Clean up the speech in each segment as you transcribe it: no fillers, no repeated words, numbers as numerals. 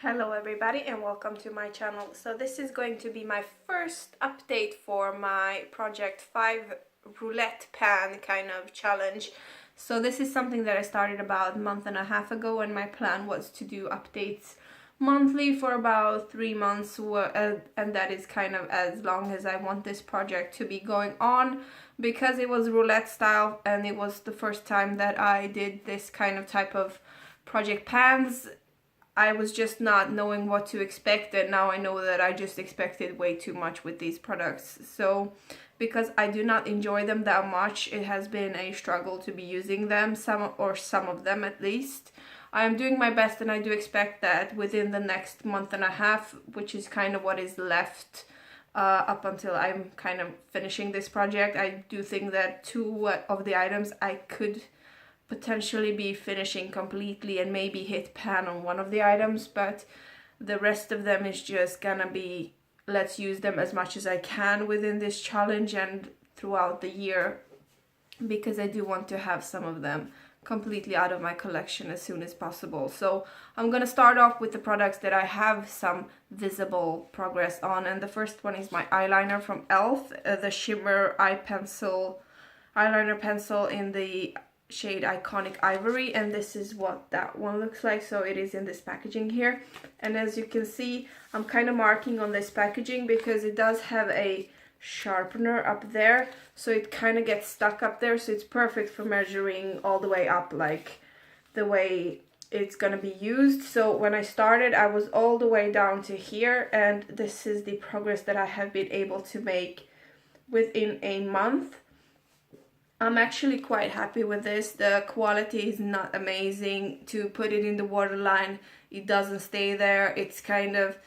Hello everybody and welcome to my channel. So this is going to be my first update for my project 5 roulette pan kind of challenge. So this is something that I started about a month and a half ago, and my plan was to do updates monthly for about 3 months, and that is kind of as long as I want this project to be going on, because it was roulette style and it was the first time that I did this kind of type of project pans. I was just not knowing what to expect, and now I know that I just expected way too much with these products. So because I do not enjoy them that much, it has been a struggle to be using them, some of them at least. I am doing my best, and I do expect that within the next month and a half, which is kind of what is left up until I'm kind of finishing this project, I do think that 2 of the items I could potentially be finishing completely and maybe hit pan on 1 of the items, but the rest of them is just gonna be, let's use them as much as I can within this challenge and throughout the year, because I do want to have some of them completely out of my collection as soon as possible. So I'm gonna start off with the products that I have some visible progress on, and the first one is my eyeliner from e.l.f., the shimmer eyeliner pencil in the shade Iconic Ivory, and this is what that one looks like. So it is in this packaging here, and as you can see, I'm kind of marking on this packaging because it does have a sharpener up there, so it kind of gets stuck up there, so it's perfect for measuring all the way up, like the way it's gonna be used. So when I started, I was all the way down to here, and this is the progress that I have been able to make within a month. I'm actually quite happy with this. The quality is not amazing. To put it in the waterline, it doesn't stay there. It's kind of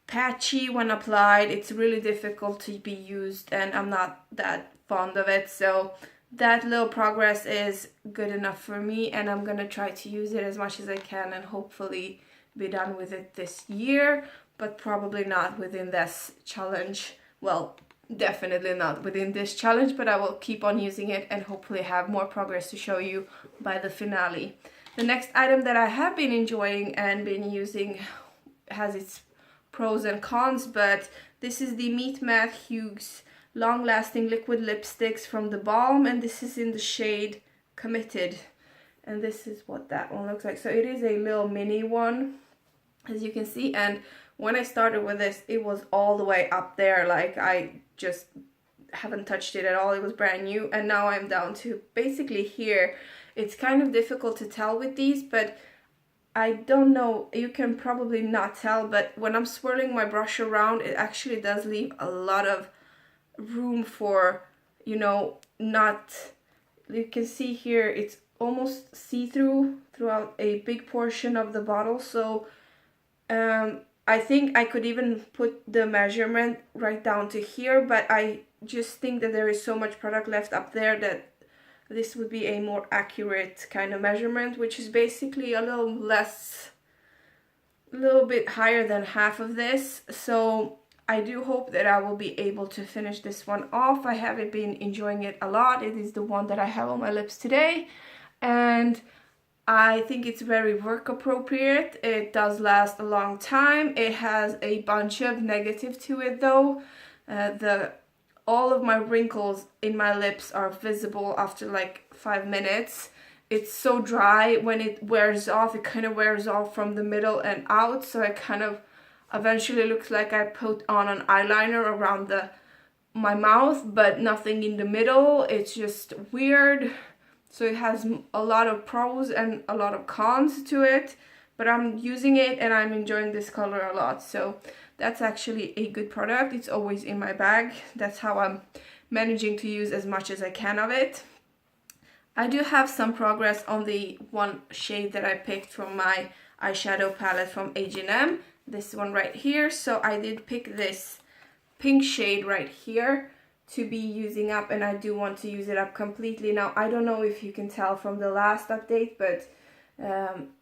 patchy when applied. It's really difficult to be used, and I'm not that fond of it. So that little progress is good enough for me, and I'm gonna try to use it as much as I can and hopefully be done with it this year, but probably not within this challenge. Well, definitely not within this challenge, but I will keep on using it and hopefully have more progress to show you by the finale. The next item that I have been enjoying and been using has its pros and cons, but this is the Meet Matte Hughes long-lasting liquid lipsticks from the Balm, and this is in the shade Committed, and this is what that one looks like. So it is a little mini one, as you can see, and when I started with this, it was all the way up there, like I just haven't touched it at all. It was brand new, and now I'm down to basically here. It's kind of difficult to tell with these, but I don't know, you can probably not tell, but when I'm swirling my brush around, it actually does leave a lot of room for, you know, not, you can see here, it's almost see-through throughout a big portion of the bottle. So I think I could even put the measurement right down to here, but I just think that there is so much product left up there that this would be a more accurate kind of measurement, which is basically a little bit higher than half of this. So I do hope that I will be able to finish this one off. I haven't been enjoying it a lot. It is the one that I have on my lips today, and I think it's very work appropriate. It does last a long time. It has a bunch of negative to it though. All of my wrinkles in my lips are visible after like 5 minutes. It's so dry. When it wears off, it kind of wears off from the middle and out, so it kind of eventually looks like I put on an eyeliner around my mouth, but nothing in the middle. It's just weird. So it has a lot of pros and a lot of cons to it, but I'm using it and I'm enjoying this color a lot. So that's actually a good product. It's always in my bag. That's how I'm managing to use as much as I can of it. I do have some progress on the one shade that I picked from my eyeshadow palette from H&M, this one right here. So I did pick this pink shade right here to be using up, and I do want to use it up completely. Now I don't know if you can tell from the last update, but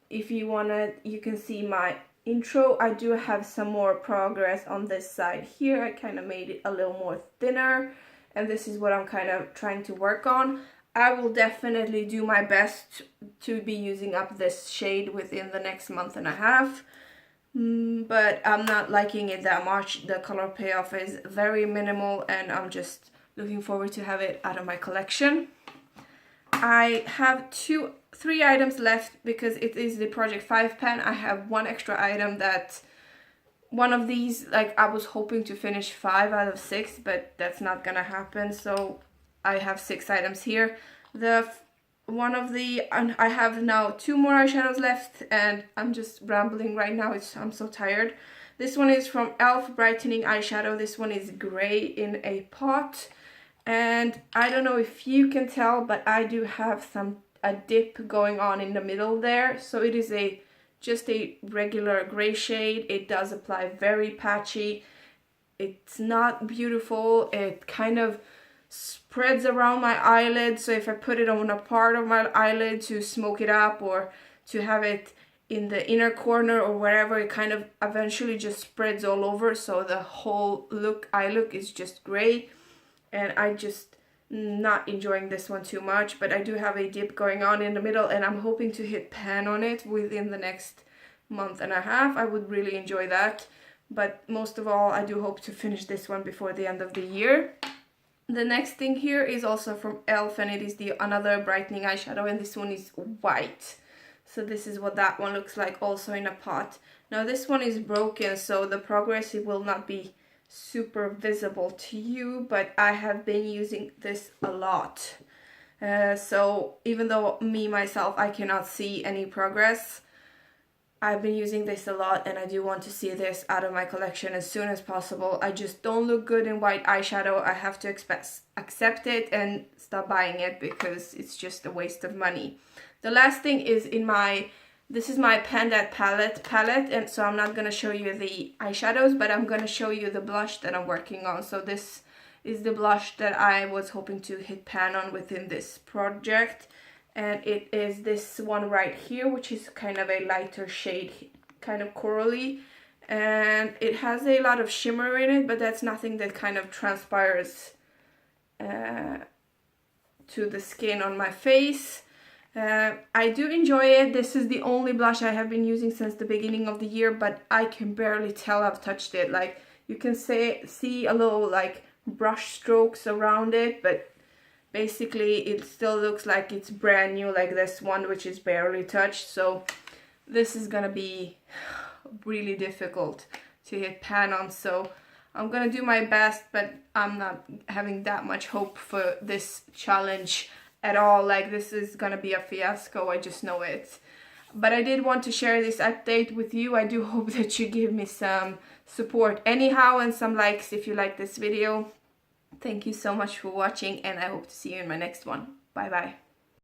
if you wanna, you can see my intro. I do have some more progress on this side here. I kind of made it a little more thinner, and this is what I'm kind of trying to work on. I will definitely do my best to be using up this shade within the next month and a half. but I'm not liking it that much. The color payoff is very minimal and I'm just looking forward to have it out of my collection. I have three items left because it is the Project 5 pen. I have one extra item that one of these, like, I was hoping to finish 5 out of 6, but that's not gonna happen, so I have 6 items here. I have now 2 more eyeshadows left, and I'm just rambling right now. I'm so tired. This one is from e.l.f. Brightening Eyeshadow. This one is gray in a pot, and I don't know if you can tell, but I do have a dip going on in the middle there. So it is just a regular gray shade. It does apply very patchy. It's not beautiful. It kind of spreads around my eyelid, so if I put it on a part of my eyelid to smoke it up or to have it in the inner corner or wherever, it kind of eventually just spreads all over, so the whole eye look is just gray, and I just not enjoying this one too much. But I do have a dip going on in the middle, and I'm hoping to hit pan on it within the next month and a half. I would really enjoy that, but most of all I do hope to finish this one before the end of the year. The next thing here is also from e.l.f. and it is another brightening eyeshadow, and this one is white. So this is what that one looks like, also in a pot. Now this one is broken, so the progress, it will not be super visible to you, but I have been using this a lot. So even though myself, I cannot see any progress, I've been using this a lot, and I do want to see this out of my collection as soon as possible. I just don't look good in white eyeshadow. I have to accept it and stop buying it because it's just a waste of money. The last thing is this is my H&M palette, and so I'm not going to show you the eyeshadows, but I'm going to show you the blush that I'm working on. So this is the blush that I was hoping to hit pan on within this project. And it is this one right here, which is kind of a lighter shade, kind of corally. And it has a lot of shimmer in it, but that's nothing that kind of transpires to the skin on my face. I do enjoy it. This is the only blush I have been using since the beginning of the year, but I can barely tell I've touched it. Like, you can see a little like brush strokes around it, but basically it still looks like it's brand new, like this one, which is barely touched. So this is gonna be really difficult to hit pan on, so I'm gonna do my best, but I'm not having that much hope for this challenge at all. Like, this is gonna be a fiasco, I just know it. But I did want to share this update with you. I do hope that you give me some support anyhow, and some likes if you like this video. Thank you so much for watching, and I hope to see you in my next one. Bye bye.